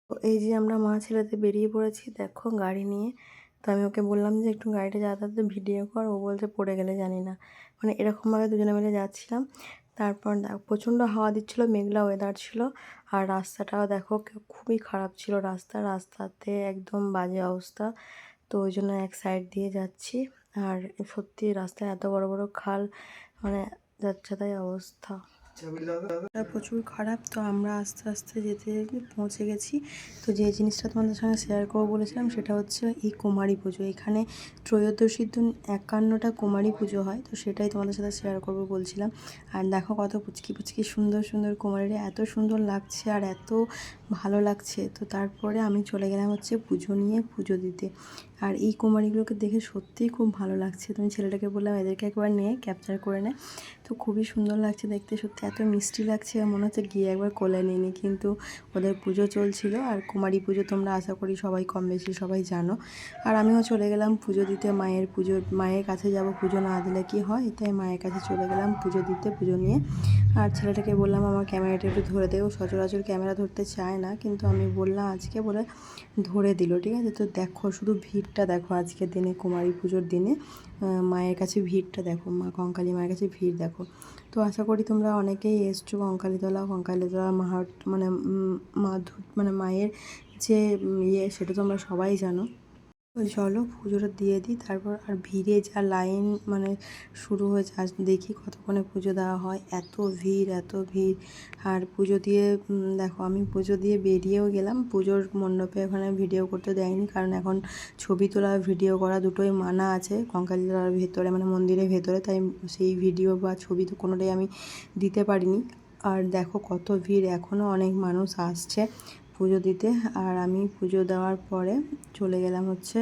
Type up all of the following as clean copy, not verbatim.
তো এই যে আমরা মা ছেলেতে বেরিয়ে পড়েছি দেখো গাড়ি নিয়ে। তো আমি ওকে বললাম যে একটু গাড়িটা যাতায়াতে ভিডিও কর, ও বলছে পড়ে গেলে জানি না। মানে এরকমভাবে দুজনে মিলে যাচ্ছিলাম। তারপর প্রচণ্ড হাওয়া দিচ্ছিলো, মেঘলা ওয়েদার ছিল। আর রাস্তাটাও দেখো খুবই খারাপ ছিল, রাস্তাতে একদম বাজে অবস্থা। তো ওই জন্য এক সাইড দিয়ে যাচ্ছি। আর সত্যি রাস্তায় এত বড় বড় খাল, মানে যাচ্ছে তাই অবস্থা প্রচুর খারাপ। তো আমরা আস্তে আস্তে যেতে যেতে পৌঁছে গেছি। তো যে জিনিসটা তোমাদের সঙ্গে শেয়ার করবো বলেছিলাম সেটা হচ্ছে এই কুমারী পুজো। এখানে ত্রয়োদশীর দিন 51টা কুমারী পুজো হয়, তো সেটাই তোমাদের সাথে শেয়ার করবো বলছিলাম। আর দেখো কত পুচকি পুচকি সুন্দর সুন্দর কুমারীরা, এত সুন্দর লাগছে আর এত ভালো লাগছে। তো তারপরে আমি চলে গেলাম হচ্ছে পুজো নিয়ে পুজো দিতে। আর এই কুমারীগুলোকে দেখে সত্যিই খুব ভালো লাগছে। তুমি ছেলেটাকে বললাম এদেরকে একবার নিয়ে ক্যাপচার করে নে। তো খুবই সুন্দর লাগছে দেখতে, সত্যি এত মিষ্টি লাগছে, মনে হচ্ছে গিয়ে একবার কোলে নিয়ে নিই। কিন্তু ওদের পুজো চলছিল। আর কুমারী পুজো তোমরা আশা করি সবাই কম বেশি সবাই জানো। আর আমিও চলে গেলাম পুজো দিতে, মায়ের কাছে যাব, পুজো না দিলে কি হয়, তাই মায়ের কাছে চলে গেলাম পুজো দিতে, পুজো নিয়ে। আর ছেলেটাকে বললাম আমার ক্যামেরাটা একটু ধরে দেও, সচরাচর ক্যামেরা ধরতে চায় না, কিন্তু আমি বললাম আজকে বলে ধরে দিল। ঠিক আছে, তো দেখো শুধু ভিড়টা দেখো আজকের দিনে, কুমারী পুজোর দিনে মায়ের কাছে ভিড়টা দেখো, মা কঙ্কালী মায়ের কাছে ভিড় দেখো। তো আশা করি তোমরা অনেকেই এসছো কঙ্কালীতলা মানে মায়ের যে সেটা তোমরা সবাই জানো। চলো পুজোটা দিয়ে দিই, তারপর আর ভিড়ে যা লাইন মানে শুরু হয়েছে, আজ দেখি কতক্ষণে পুজো দেওয়া হয়। এত ভিড় এত ভিড়। আর পুজো দিয়ে দেখো আমি পুজো দিয়ে বেরিয়েও গেলাম। পুজোর মণ্ডপে ওখানে ভিডিও করতে দেয়নি, কারণ এখন ছবি তোলা ভিডিও করা দুটোই মানা আছে কঙ্কালীতলার ভেতরে, মানে মন্দিরের ভেতরে। তাই সেই ভিডিও বা ছবি তো কোনোটাই আমি দিতে পারিনি। আর দেখো কত ভিড়, এখনও অনেক মানুষ আসছে পুজো দিতে। আর আমি পুজো দেওয়ার পরে চলে গেলাম হচ্ছে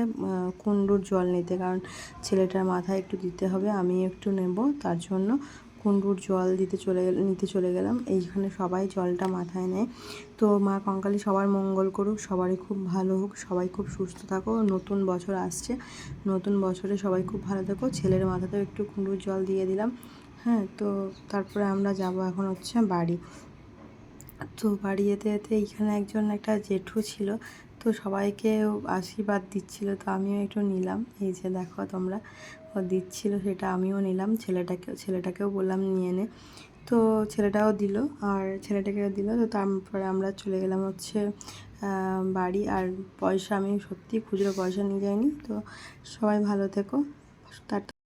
কুণ্ডুর জল নিতে, কারণ ছেলেটার মাথায় একটু দিতে হবে, আমি একটু নেব, তার জন্য কুণ্ডুর জল নিতে চলে গেলাম। এইখানে সবাই জলটা মাথায় নেয়। তো মা কঙ্কালী সবার মঙ্গল করুক, সবারই খুব ভালো হোক, সবাই খুব সুস্থ থাকো। নতুন বছর আসছে, নতুন বছরে সবাই খুব ভালো থাকো। ছেলের মাথাতেও একটু কুণ্ডুর জল দিয়ে দিলাম। হ্যাঁ, তো তারপরে আমরা যাব এখন হচ্ছে বাড়ি। তো বাড়ি যেতে যেতে এইখানে একটা জেঠু ছিল, তো সবাইকে আশীর্বাদ দিচ্ছিল, তো আমিও একটু নিলাম। এই যে দেখো তোমরা, ও দিচ্ছিল সেটা আমিও নিলাম। ছেলেটাকেও বললাম নিয়ে নে, তো ছেলেটাও দিল আর ছেলেটাকেও দিল। তো তারপরে আমরা চলে গেলাম হচ্ছে বাড়ি। আর পয়সা আমি সত্যি খুচরো পয়সা নিয়ে যাইনি। তো সবাই ভালো থেকো।